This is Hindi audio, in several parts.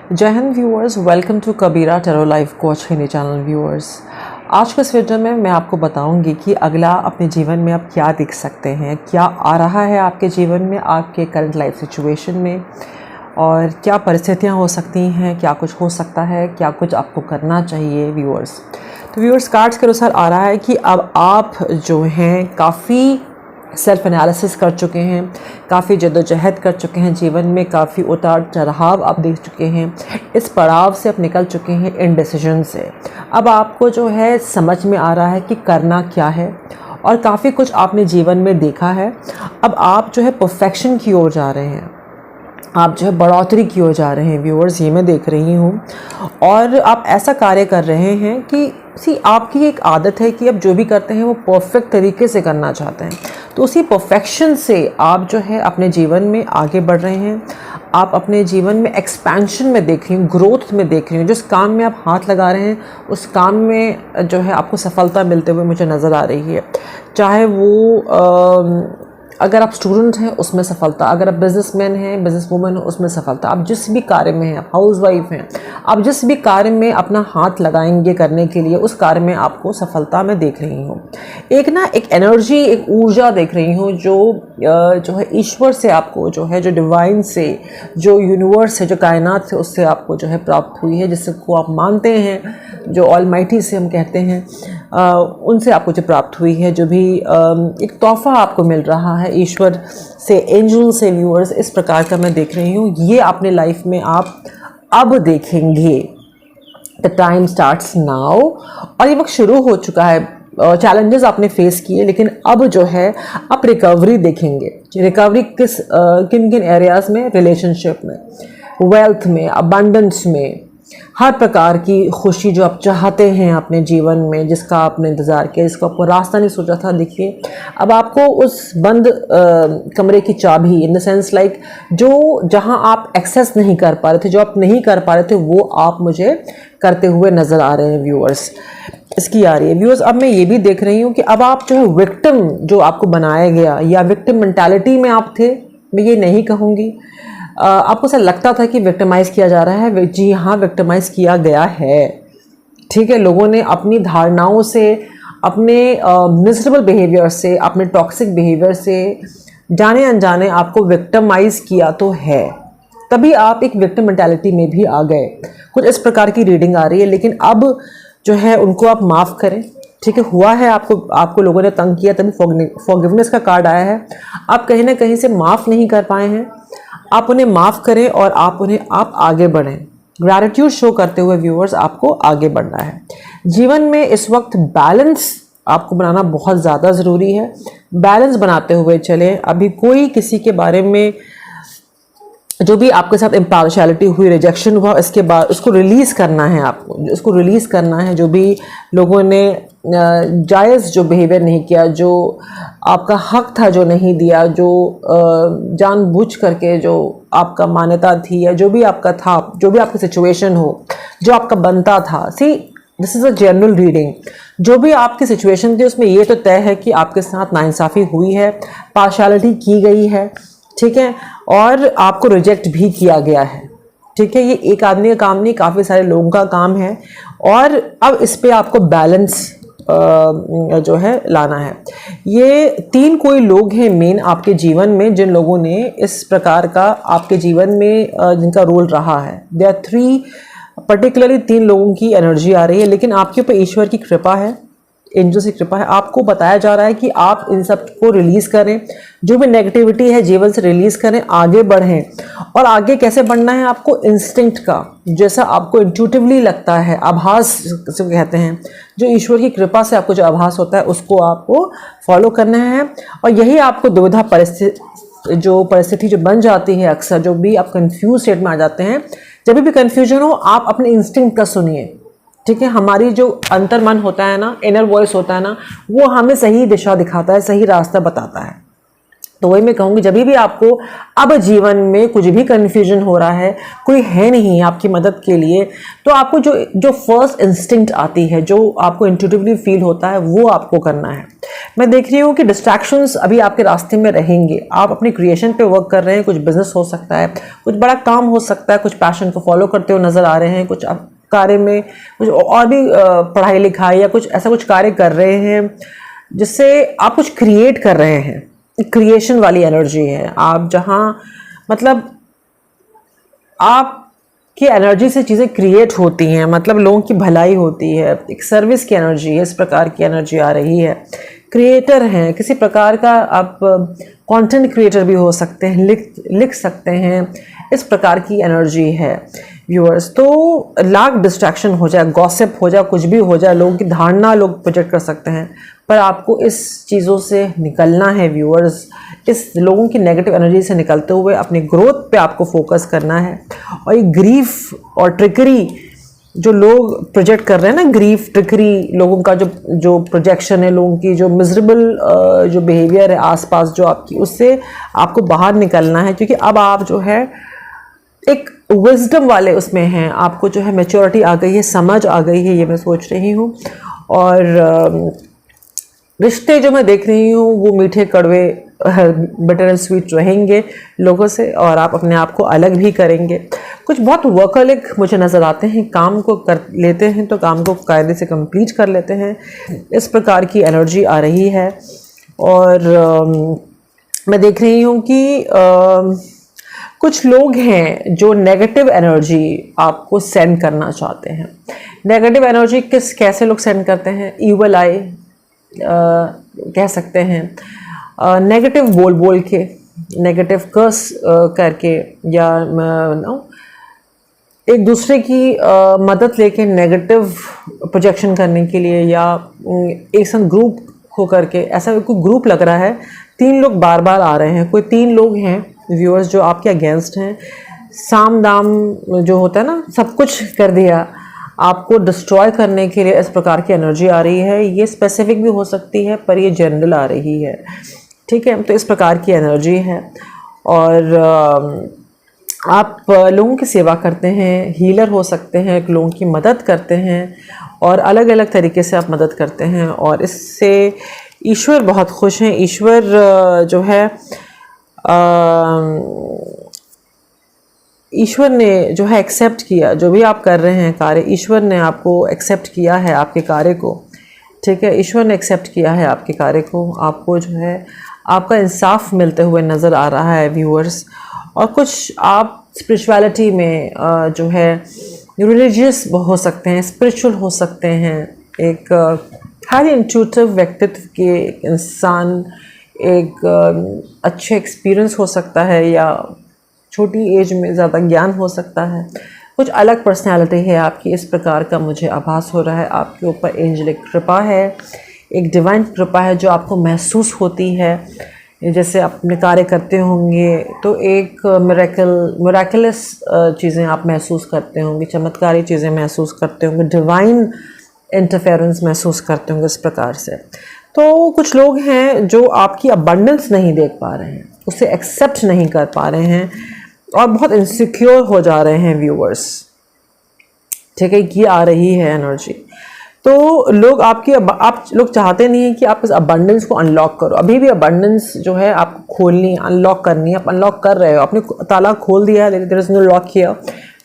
जय हिंद viewers, welcome to Kabira tarot life coach Hindi channel viewers. आज के इस वीडियो में मैं आपको बताऊंगी कि अगला अपने जीवन में आप क्या देख सकते हैं, क्या आ रहा है आपके जीवन में, आपके करंट लाइफ सिचुएशन में, और क्या परिस्थितियां हो सकती हैं, क्या कुछ हो सकता है, क्या कुछ आपको करना चाहिए व्यूअर्स। तो व्यूअर्स, कार्ड्स के अनुसार आ रहा है कि अब आप जो हैं काफ़ी सेल्फ एनालिसिस कर चुके हैं, काफ़ी जद्दोजहद कर चुके हैं जीवन में, काफ़ी उतार चढ़ाव आप देख चुके हैं, इस पड़ाव से आप निकल चुके हैं इन डिसीजन से। अब आपको जो है समझ में आ रहा है कि करना क्या है, और काफ़ी कुछ आपने जीवन में देखा है। अब आप जो है परफेक्शन की ओर जा रहे हैं, आप जो है बढ़ोतरी की ओर जा रहे हैं व्यूअर्स, ये मैं देख रही हूँ। और आप ऐसा कार्य कर रहे हैं कि आपकी एक आदत है कि आप जो भी करते हैं वो परफेक्ट तरीके से करना चाहते हैं। तो उसी परफेक्शन से आप जो है अपने जीवन में आगे बढ़ रहे हैं। आप अपने जीवन में एक्सपेंशन में देख रही हूँ, ग्रोथ में देख रही हूँ। जिस काम में आप हाथ लगा रहे हैं उस काम में जो है आपको सफलता मिलते हुए मुझे नज़र आ रही है। चाहे वो अगर आप स्टूडेंट हैं उसमें सफलता, अगर आप बिजनेसमैन हैं, बिजनेस वूमन हो उसमें सफलता, आप जिस भी कार्य में हैं, आप हाउसवाइफ हैं, आप जिस भी कार्य में अपना हाथ लगाएंगे करने के लिए, उस कार्य में आपको सफलता मैं देख रही हूँ। एक एनर्जी, एक ऊर्जा देख रही हूँ जो है ईश्वर से आपको, जो है जो डिवाइन से, जो यूनिवर्स है, जो कायनात से, उससे आपको जो है प्राप्त हुई है, जिसको आप मानते हैं, जो ऑलमाइटी से हम कहते हैं, उनसे आपको जो प्राप्त हुई है, जो भी एक तोहफा आपको मिल रहा है ईश्वर से, एंजल से व्यूअर्स, इस प्रकार का मैं देख रही हूँ। ये अपने लाइफ में आप अब देखेंगे। द टाइम स्टार्ट्स नाउ, और ये वक्त शुरू हो चुका है। चैलेंजेस आपने फेस किए, लेकिन अब जो है आप रिकवरी देखेंगे। रिकवरी किन किन एरियाज में? रिलेशनशिप में, वेल्थ में, अबंडेंस में, हर प्रकार की खुशी जो आप चाहते हैं अपने जीवन में, जिसका आपने इंतज़ार किया, जिसको आपको रास्ता नहीं सोचा था, देखिए अब आपको उस बंद कमरे की चाबी, इन द सेंस लाइक जो जहां आप एक्सेस नहीं कर पा रहे थे, जो आप नहीं कर पा रहे थे, वो आप मुझे करते हुए नज़र आ रहे हैं व्यूअर्स। इसकी आ रही है व्यूअर्स। अब मैं ये भी देख रही हूँ कि अब आप जो है विक्टिम जो आपको बनाया गया, या विक्टिम मेंटालिटी में आप थे, मैं ये नहीं कहूँगी। आपको ऐसा लगता था कि विक्टिमाइज़ किया जा रहा है। जी हाँ, विक्टिमाइज़ किया गया है, ठीक है। लोगों ने अपनी धारणाओं से, अपने मिजरेबल बिहेवियर से, अपने टॉक्सिक बिहेवियर से जाने अनजाने आपको विक्टिमाइज़ किया तो है, तभी आप एक विक्टिम मेंटालिटी में भी आ गए। कुछ इस प्रकार की रीडिंग आ रही है। लेकिन अब जो है उनको आप माफ़ करें, ठीक है। हुआ है, आपको लोगों ने तंग किया, तभी फॉरगिवनेस का कार्ड आया है। आप कहीं ना कहीं से माफ़ नहीं कर पाए हैं, आप उन्हें माफ़ करें और आप आगे बढ़ें। ग्रैटिट्यूड शो करते हुए व्यूअर्स आपको आगे बढ़ना है। जीवन में इस वक्त बैलेंस आपको बनाना बहुत ज़्यादा ज़रूरी है। बैलेंस बनाते हुए चलें। अभी कोई किसी के बारे में, जो भी आपके साथ इम्पार्शियलिटी हुई, रिजेक्शन हुआ, इसके बाद उसको रिलीज़ करना है आपको, उसको रिलीज़ करना है। जो भी लोगों ने जायज़ जो बिहेवियर नहीं किया, जो आपका हक था जो नहीं दिया, जो जानबूझ करके जो आपका मान्यता थी, या जो भी आपका था, जो भी आपकी सिचुएशन हो, जो आपका बनता था। See, this is a general reading. जो भी आपकी सिचुएशन थी उसमें ये तो तय है कि आपके साथ नाइंसाफ़ी हुई है, पार्शियलिटी की गई है, ठीक है, और आपको रिजेक्ट भी किया गया है, ठीक है। ये एक आदमी का काम नहीं, काफ़ी सारे लोगों का काम है। और अब इस पे आपको बैलेंस जो है लाना है। ये 3 कोई लोग हैं मेन आपके जीवन में, जिन लोगों ने इस प्रकार का आपके जीवन में जिनका रोल रहा है। दे आर 3 पर्टिकुलरली 3 लोगों की एनर्जी आ रही है। लेकिन आपके ऊपर ईश्वर की कृपा है, एंजल की कृपा है। आपको बताया जा रहा है कि आप इन सब को रिलीज करें, जो भी नेगेटिविटी है जीवन से रिलीज करें, आगे बढ़ें। और आगे कैसे बढ़ना है? आपको इंस्टिंक्ट का, जैसा आपको इंट्यूटिवली लगता है, आभास जिसे कहते हैं, जो ईश्वर की कृपा से आपको जो आभास होता है, उसको आपको फॉलो करना है। और यही आपको दुविधा परिस्थिति जो बन जाती है अक्सर, जो भी आप कंफ्यूज स्टेट में आ जाते हैं, जब भी कंफ्यूजन हो, आप अपने इंस्टिंक्ट का सुनिए, ठीक है। हमारी जो अंतर मन होता है ना, इनर वॉइस होता है ना, वो हमें सही दिशा दिखाता है, सही रास्ता बताता है। तो वही मैं कहूँगी, जब भी आपको अब जीवन में कुछ भी कन्फ्यूजन हो रहा है, कोई है नहीं आपकी मदद के लिए, तो आपको जो जो फर्स्ट इंस्टिंक्ट आती है, जो आपको इंट्यूटिवली फील होता है, वो आपको करना है। मैं देख रही हूँ कि डिस्ट्रैक्शंस अभी आपके रास्ते में रहेंगे। आप अपनी क्रिएशन पे वर्क कर रहे हैं, कुछ बिजनेस हो सकता है, कुछ बड़ा काम हो सकता है, कुछ पैशन को फॉलो करते हुए नजर आ रहे हैं, कुछ आप कार्य में कुछ और भी पढ़ाई लिखाई या कुछ ऐसा कुछ कार्य कर रहे हैं जिससे आप कुछ क्रिएट कर रहे हैं। क्रिएशन वाली एनर्जी है आप, जहाँ मतलब आपकी एनर्जी से चीज़ें क्रिएट होती हैं, मतलब लोगों की भलाई होती है, एक सर्विस की एनर्जी है, इस प्रकार की एनर्जी आ रही है। क्रिएटर हैं किसी प्रकार का, आप कंटेंट क्रिएटर भी हो सकते हैं, लिख सकते हैं, इस प्रकार की एनर्जी है व्यूअर्स। तो लाख डिस्ट्रैक्शन हो जाए, गॉसिप हो जाए, कुछ भी हो जाए, लोगों की धारणा लोग प्रोजेक्ट कर सकते हैं, पर आपको इस चीज़ों से निकलना है व्यूअर्स। इस लोगों की नेगेटिव एनर्जी से निकलते हुए अपनी ग्रोथ पे आपको फोकस करना है। और ये ग्रीफ और ट्रिकरी जो लोग प्रोजेक्ट कर रहे हैं ना, ग्रीफ ट्रिकरी लोगों का जो प्रोजेक्शन है, लोगों की जो मिजरेबल जो बिहेवियर है आसपास जो आपकी, उससे आपको बाहर निकलना है। क्योंकि अब आप जो है एक विजडम वाले उसमें हैं, आपको जो है मैच्योरिटी आ गई है, समझ आ गई है, ये मैं सोच रही हूँ। और रिश्ते जो मैं देख रही हूँ वो मीठे कड़वे, बिटर एंड स्वीट रहेंगे लोगों से, और आप अपने आप को अलग भी करेंगे। कुछ बहुत वर्कहोलिक मुझे नज़र आते हैं, काम को कर लेते हैं तो काम को कायदे से कंप्लीट कर लेते हैं, इस प्रकार की एनर्जी आ रही है। और मैं देख रही हूँ कि कुछ लोग हैं जो नेगेटिव एनर्जी आपको सेंड करना चाहते हैं। नेगेटिव एनर्जी कैसे लोग सेंड करते हैं? ईवल आई कह सकते हैं, नेगेटिव बोल बोल के, नेगेटिव कर्स करके, या एक दूसरे की मदद लेके नेगेटिव प्रोजेक्शन करने के लिए, या एक संग ग्रुप हो करके। ऐसा कोई ग्रुप लग रहा है, 3 लोग बार बार आ रहे हैं, कोई 3 लोग हैं व्यूअर्स जो आपके अगेंस्ट हैं। साम दाम जो होता है ना, सब कुछ कर दिया आपको डिस्ट्रॉय करने के लिए, इस प्रकार की एनर्जी आ रही है। ये स्पेसिफिक भी हो सकती है पर ये जनरल आ रही है, ठीक है। तो इस प्रकार की एनर्जी है। और आप लोगों की सेवा करते हैं, हीलर हो सकते हैं, लोगों की मदद करते हैं, और अलग अलग तरीके से आप मदद करते हैं, और इससे ईश्वर बहुत खुश हैं। ईश्वर जो है ईश्वर ने जो है एक्सेप्ट किया, जो भी आप कर रहे हैं कार्य, ईश्वर ने आपको एक्सेप्ट किया है आपके कार्य को, ठीक है। ईश्वर ने एक्सेप्ट किया है आपके कार्य को, आपको जो है आपका इंसाफ मिलते हुए नज़र आ रहा है व्यूअर्स। और कुछ आप स्पिरिचुअलिटी में जो है रिलीजियस हो सकते हैं, स्पिरिचुअल हो सकते हैं, एक हाईली इंट्यूटिव व्यक्तित्व के इंसान, एक अच्छे एक्सपीरियंस हो सकता है, या छोटी एज में ज़्यादा ज्ञान हो सकता है। कुछ अलग पर्सनैलिटी है आपकी, इस प्रकार का मुझे आभास हो रहा है। आपके ऊपर एंजलिक कृपा है, एक डिवाइन कृपा है जो आपको महसूस होती है। जैसे अपने कार्य करते होंगे तो एक मिराकलस चीज़ें आप महसूस करते होंगे, चमत्कारी चीज़ें महसूस करते होंगे, डिवाइन इंटरफेरेंस महसूस करते होंगे, इस प्रकार से। तो कुछ लोग हैं जो आपकी अबंडेंस नहीं देख पा रहे हैं, उसे एक्सेप्ट नहीं कर पा रहे हैं, और बहुत इनसिक्योर हो जा रहे हैं व्यूअर्स, ठीक है। ये आ रही है एनर्जी। तो लोग आप लोग चाहते नहीं हैं कि आप इस अबंडेंस को अनलॉक करो। अभी भी अबंडेंस जो है आपको खोलनी, अनलॉक करनी है। आप अनलॉक कर रहे हो, आपने ताला खोल दिया है, there is no lock here,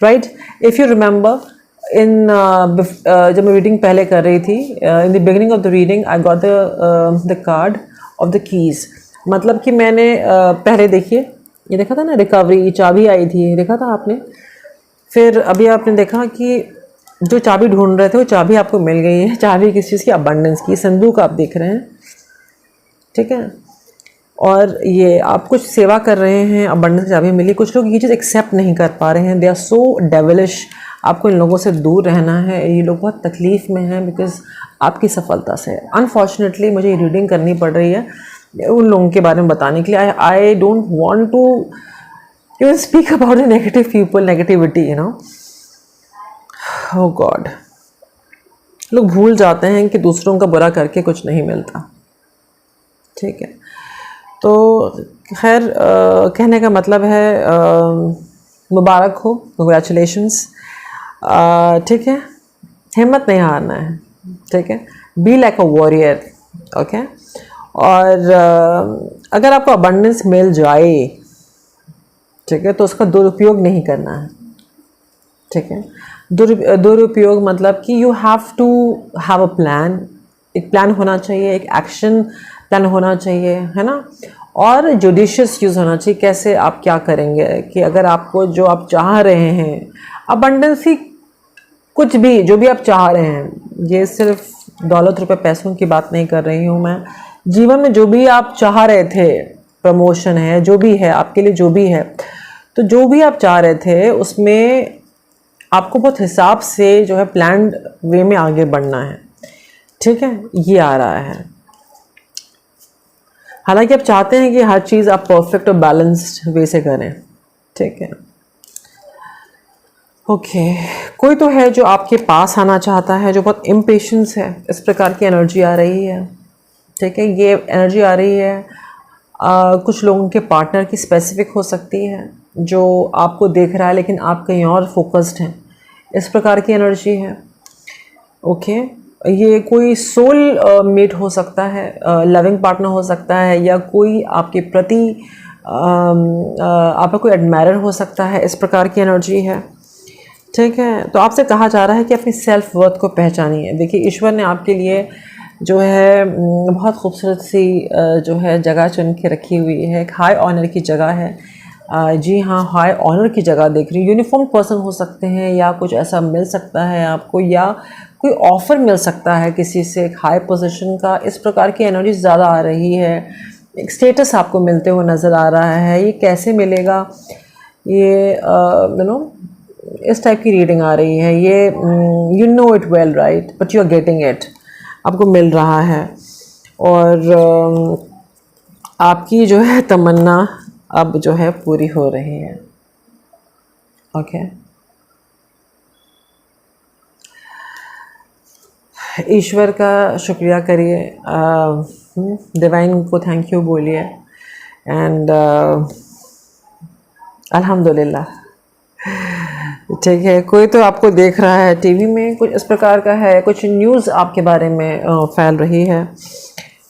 right. If you remember in जब मैं रीडिंग पहले कर रही थी, in the beginning of the reading I got the card of the keys. मतलब कि मैंने पहले देखिए ये देखा था ना, रिकवरी चाबी आई थी, देखा था आपने। फिर अभी आपने देखा कि जो चाबी ढूंढ रहे थे वो चाबी आपको मिल गई है। चाबी किस चीज़ की? अबंडेंस की। संदूक आप देख रहे हैं, ठीक है। और ये आप कुछ सेवा कर रहे हैं, अबंडेंस चाबी मिली। कुछ लोग ये चीज़ एक्सेप्ट नहीं कर पा रहे हैं, दे आर सो डेविलिश। आपको इन लोगों से दूर रहना है, ये लोग बहुत तकलीफ़ में हैं बिकॉज आपकी सफलता से। अनफॉर्चुनेटली मुझे ये रीडिंग करनी पड़ रही है उन लोगों के बारे में बताने के लिए। I don't want to even speak about the negative people, negativity, you know. Oh God, लोग भूल जाते हैं कि दूसरों का बुरा करके कुछ नहीं मिलता, ठीक है। तो खैर कहने का मतलब है मुबारक हो, कंग्रेचुलेशंस। ठीक है, हिम्मत नहीं हारना है। ठीक है, be like a warrior. Okay, और अगर आपको अबंडेंस मिल जाए, ठीक है, तो उसका दुरुपयोग नहीं करना है। ठीक है, दुरुपयोग मतलब कि you have to have a plan. एक प्लान होना चाहिए, एक एक्शन प्लान होना चाहिए, है ना। और जुडिशियस यूज़ होना चाहिए। कैसे आप क्या करेंगे कि अगर आपको जो आप चाह रहे हैं, अबंडेंस ही कुछ भी जो भी आप चाह रहे हैं, ये सिर्फ दौलत रुपए पैसों की बात नहीं कर रही हूँ मैं। जीवन में जो भी आप चाह रहे थे, प्रमोशन है, जो भी है आपके लिए, जो भी है, तो जो भी आप चाह रहे थे उसमें आपको बहुत हिसाब से जो है प्लान्ड वे में आगे बढ़ना है। ठीक है, ये आ रहा है। हालांकि आप चाहते हैं कि हर चीज़ आप परफेक्ट और बैलेंस्ड वे से करें। ठीक है, ओके। कोई तो है जो आपके पास आना चाहता है, जो बहुत इम्पेशंस है, इस प्रकार की एनर्जी आ रही है। ठीक है, ये एनर्जी आ रही है कुछ लोगों के पार्टनर की स्पेसिफिक हो सकती है, जो आपको देख रहा है लेकिन आप कहीं और फोकस्ड हैं, इस प्रकार की एनर्जी है। ओके, ये कोई सोल मेट हो सकता है, लविंग पार्टनर हो सकता है, या कोई आपके प्रति आपका कोई एडमायरर हो सकता है, इस प्रकार की एनर्जी है। ठीक है, तो आपसे कहा जा रहा है कि अपनी सेल्फ वर्थ को पहचानिए। देखिए, ईश्वर ने आपके लिए जो है बहुत खूबसूरत सी जो है जगह चुन के रखी हुई है। एक हाई ऑनर की जगह है। जी हाँ, हाई ऑनर की जगह देख रही हूँ। यूनिफॉर्म पर्सन हो सकते हैं, या कुछ ऐसा मिल सकता है आपको, या कोई ऑफ़र मिल सकता है किसी से एक हाई पोजीशन का। इस प्रकार की एनर्जी ज़्यादा आ रही है। एक स्टेटस आपको मिलते हुए नज़र आ रहा है। ये कैसे मिलेगा, ये इस टाइप की रीडिंग आ रही है। ये you know it well, right, but you are getting it. आपको मिल रहा है, और आपकी जो है तमन्ना अब जो है पूरी हो रही है। ओके, ईश्वर का शुक्रिया करिए, डिवाइन को थैंक यू बोलिए, एंड अल्हम्दुलिल्लाह। ठीक है, कोई तो आपको देख रहा है टीवी में, कुछ इस प्रकार का है, कुछ न्यूज़ आपके बारे में फैल रही है,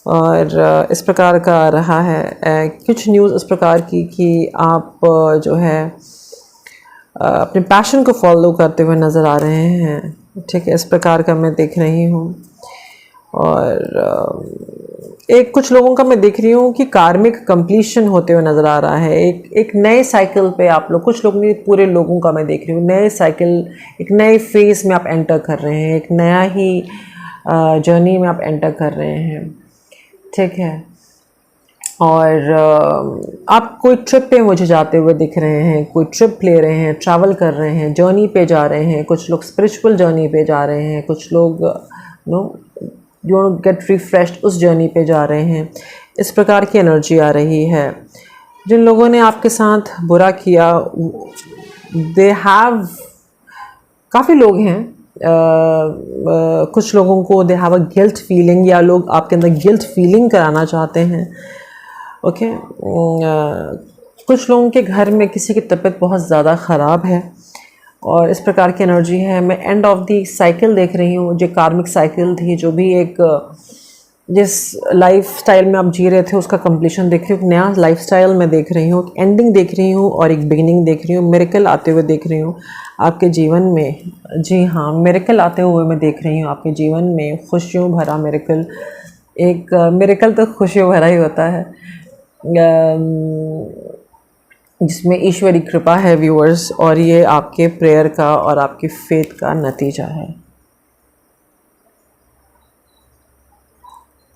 और इस प्रकार का आ रहा है कुछ न्यूज़ इस प्रकार की कि आप जो है अपने पैशन को फॉलो करते हुए नज़र आ रहे हैं। ठीक है, इस प्रकार का मैं देख रही हूँ। और एक कुछ लोगों का मैं देख रही हूँ कि कार्मिक कंप्लीशन होते हुए नज़र आ रहा है। एक नए साइकिल पे आप लोग, कुछ लोग नहीं, पूरे लोगों का मैं देख रही हूँ, नए साइकिल, एक नए फेज़ में आप एंटर कर रहे हैं, एक नया ही जर्नी में आप एंटर कर रहे हैं। ठीक है, और आप कोई ट्रिप पे मुझे जाते हुए दिख रहे हैं, कोई ट्रिप ले रहे हैं, ट्रैवल कर रहे हैं, जर्नी पे जा रहे हैं। कुछ लोग स्पिरिचुअल जर्नी पे जा रहे हैं, कुछ लोग you want to get refreshed, उस जर्नी पे जा रहे हैं। इस प्रकार की एनर्जी आ रही है। जिन लोगों ने आपके साथ बुरा किया, दे हैव, काफ़ी लोग हैं, कुछ लोगों को they have a guilt feeling, या लोग आपके अंदर गिल्ट फीलिंग कराना चाहते हैं। ओके, कुछ लोगों के घर में किसी की तबीयत बहुत ज़्यादा ख़राब है, और इस प्रकार की एनर्जी है। मैं एंड ऑफ दी साइकिल देख रही हूँ, जो कार्मिक साइकिल थी, जो भी एक जिस लाइफ स्टाइल में आप जी रहे थे उसका कंप्लीशन देख रही हूँ। एक नया लाइफ स्टाइल मैं देख रही हूँ, एक एंडिंग देख रही हूँ, और एक बिगिनिंग देख रही हूँ। मिरेकल आते हुए देख रही हूँ आपके जीवन में। जी हाँ, मिरेकल आते हुए मैं देख रही हूँ आपके जीवन में, खुशियों भरा मिरेकल। एक मिरेकल तो खुशियों भरा ही होता है, जिसमें ईश्वरी कृपा है व्यूअर्स, और ये आपके प्रेयर का और आपकी फेथ का नतीजा है।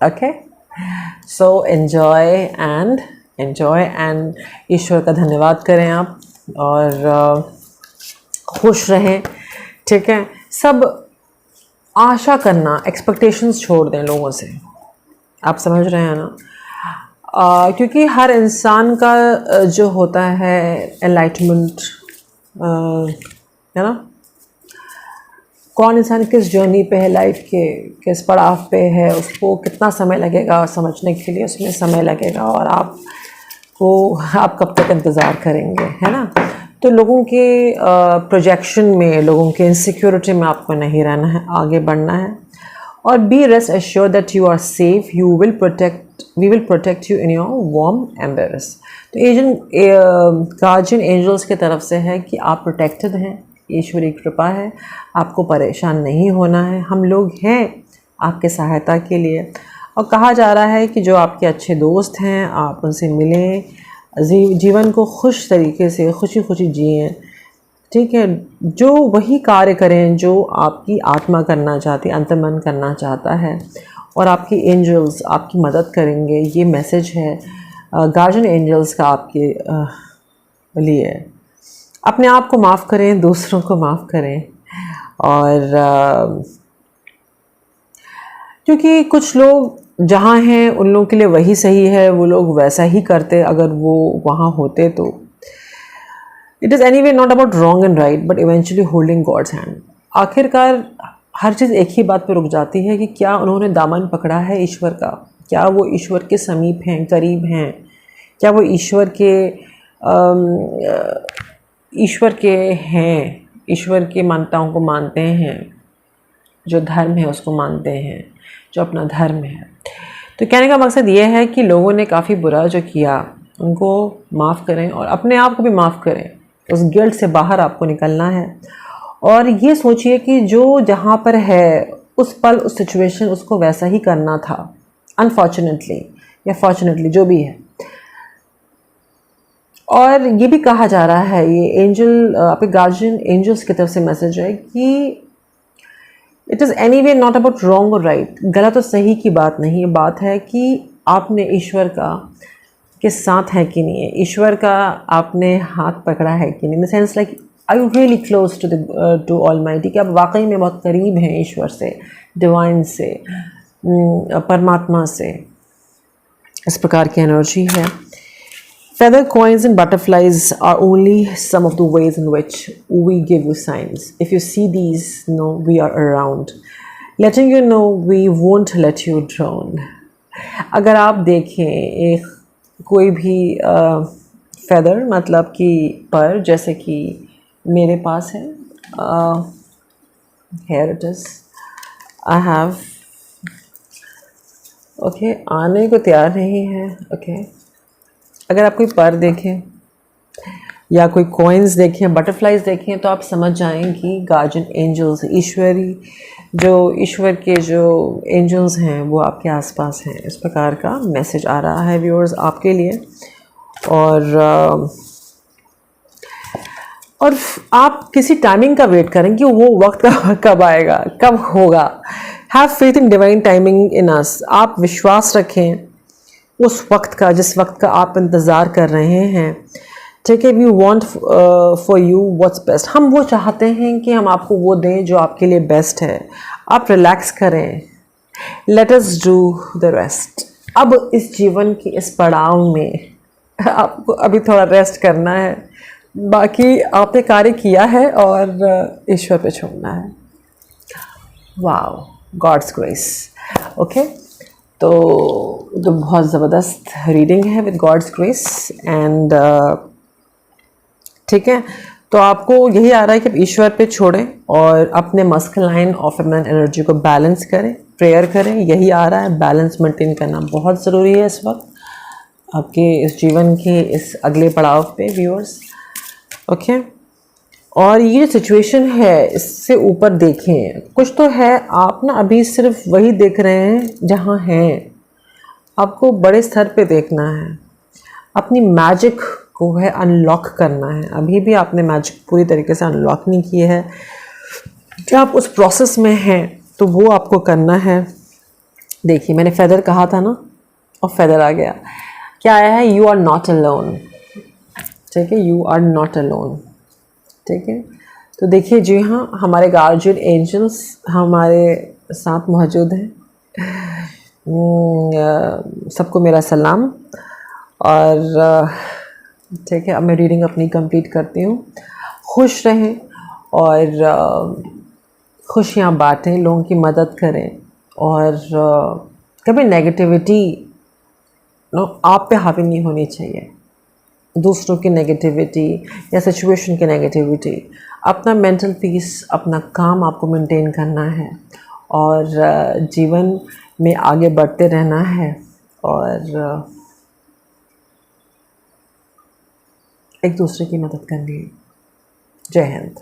ओके, सो एंजॉय एंड ईश्वर का धन्यवाद करें आप, और खुश रहें। ठीक है, सब आशा करना, एक्सपेक्टेशंस छोड़ दें लोगों से। आप समझ रहे हैं ना? क्योंकि हर इंसान का जो होता है एनलाइटमेंट, है ना, कौन इंसान किस जर्नी पे है, लाइफ के किस पड़ाव पे है, उसको कितना समय लगेगा समझने के लिए, उसमें समय लगेगा, और आप कब तक इंतज़ार करेंगे, है ना। तो लोगों के प्रोजेक्शन में, लोगों के इनसिक्योरिटी में आपको नहीं रहना है, आगे बढ़ना है। और be rest assured that you are safe, we will protect you in your warm embers. तो गार्जियन एंजल्स की तरफ से है कि आप प्रोटेक्टेड हैं, ईश्वरी कृपा है, आपको परेशान नहीं होना है, हम लोग हैं आपके सहायता के लिए। और कहा जा रहा है कि जो आपके अच्छे दोस्त हैं, आप उनसे मिलें, जीवन को खुश तरीके से खुशी खुशी जिएं, ठीक है। जो वही कार्य करें जो आपकी आत्मा करना चाहती, अंतर्मन करना चाहता है, और आपकी एंजल्स आपकी मदद करेंगे। ये मैसेज है गार्जियन एंजल्स का आपके लिए। अपने आप को माफ़ करें, दूसरों को माफ़ करें, और क्योंकि कुछ लोग जहाँ हैं उन लोगों के लिए वही सही है, वो लोग वैसा ही करते अगर वो वहाँ होते तो। It is anyway not about wrong and right but eventually holding God's hand. आखिरकार हर चीज़ एक ही बात पे रुक जाती है कि क्या उन्होंने दामन पकड़ा है ईश्वर का, क्या वो ईश्वर के समीप हैं, करीब हैं, क्या वो ईश्वर के मान्यताओं को मानते हैं, जो धर्म है उसको मानते हैं, जो अपना धर्म है। तो कहने का मकसद ये है कि लोगों ने काफ़ी बुरा जो किया उनको माफ़ करें, और अपने आप को भी माफ़ करें। उस गिल्ट से बाहर आपको निकलना है, और ये सोचिए कि जो जहाँ पर है उस पल, उस सिचुएशन, उसको वैसा ही करना था, अनफॉर्चुनेटली या फॉर्चुनेटली, जो भी है। और ये भी कहा जा रहा है, ये एंजल, आपके गार्जियन एंजल्स की तरफ से मैसेज है कि it is anyway not about wrong और राइट, गलत और सही की बात नहीं, बात है कि आपने ईश्वर के साथ है कि नहीं है, ईश्वर का आपने हाथ पकड़ा है कि नहीं, in the sense like are you really close to Almighty, कि आप वाकई में बहुत करीब हैं ईश्वर से, डिवाइन से, परमात्मा से। इस प्रकार की एनर्जी है। Feather coins and butterflies are only some of the ways in which we give you signs. If you see these, know we are around, letting you know we won't let you drown. अगर आप देखें कोई भी feather, मतलब कि पर, जैसे कि मेरे पास है, here it is, I have, okay, आने को तैयार नहीं है, okay। अगर आप कोई पर देखें या कोई कॉइन्स देखें, बटरफ्लाइज देखें, तो आप समझ जाएं कि गार्जियन एंजल्स, ईश्वर के जो एंजल्स हैं वो आपके आसपास हैं। इस प्रकार का मैसेज आ रहा है व्यूअर्स आपके लिए। और आप किसी टाइमिंग का वेट करें कि वो वक्त कब आएगा, कब होगा। Have faith in divine timing in us. आप विश्वास रखें उस वक्त का, जिस वक्त का आप इंतज़ार कर रहे हैं, ठीक है। We want for you what's best. हम वो चाहते हैं कि हम आपको वो दें जो आपके लिए बेस्ट है। आप रिलैक्स करें, let us do the rest. अब इस जीवन की इस पड़ाव में आपको अभी थोड़ा रेस्ट करना है, बाकी आपने कार्य किया है और ईश्वर पे छोड़ना है। Wow, God's grace, okay. तो बहुत ज़बरदस्त रीडिंग है विद गॉड्स ग्रेस एंड ठीक है। तो आपको यही आ रहा है कि आप ईश्वर पे छोड़ें और अपने मस्कुलाइन और फेमिनिन एनर्जी को बैलेंस करें, प्रेयर करें। यही आ रहा है, बैलेंस मेंटेन करना बहुत ज़रूरी है इस वक्त आपके इस जीवन के इस अगले पड़ाव पे व्यूअर्स, ओके। और ये सिचुएशन है इससे ऊपर देखें, कुछ तो है, आप ना अभी सिर्फ वही देख रहे हैं जहाँ हैं। आपको बड़े स्तर पे देखना है, अपनी मैजिक को है अनलॉक करना है। अभी भी आपने मैजिक पूरी तरीके से अनलॉक नहीं की है, क्या आप उस प्रोसेस में हैं, तो वो आपको करना है। देखिए, मैंने फेदर कहा था ना, और फेदर आ गया। क्या आया है? यू आर नॉट अलोन, ठीक है, यू आर नॉट अलोन, ठीक है। तो देखिए, जी हाँ, हमारे गार्जियन एंजल्स हमारे साथ मौजूद हैं। सबको मेरा सलाम। और ठीक है, अब मैं रीडिंग अपनी कंप्लीट करती हूँ। खुश रहें और खुशियाँ बांटें, लोगों की मदद करें और कभी नेगेटिविटी आप पे हावी नहीं होनी चाहिए। दूसरों की नेगेटिविटी या सिचुएशन की नेगेटिविटी, अपना मेंटल पीस, अपना काम आपको मेंटेन करना है और जीवन में आगे बढ़ते रहना है और एक दूसरे की मदद करनी है। जय हिंद।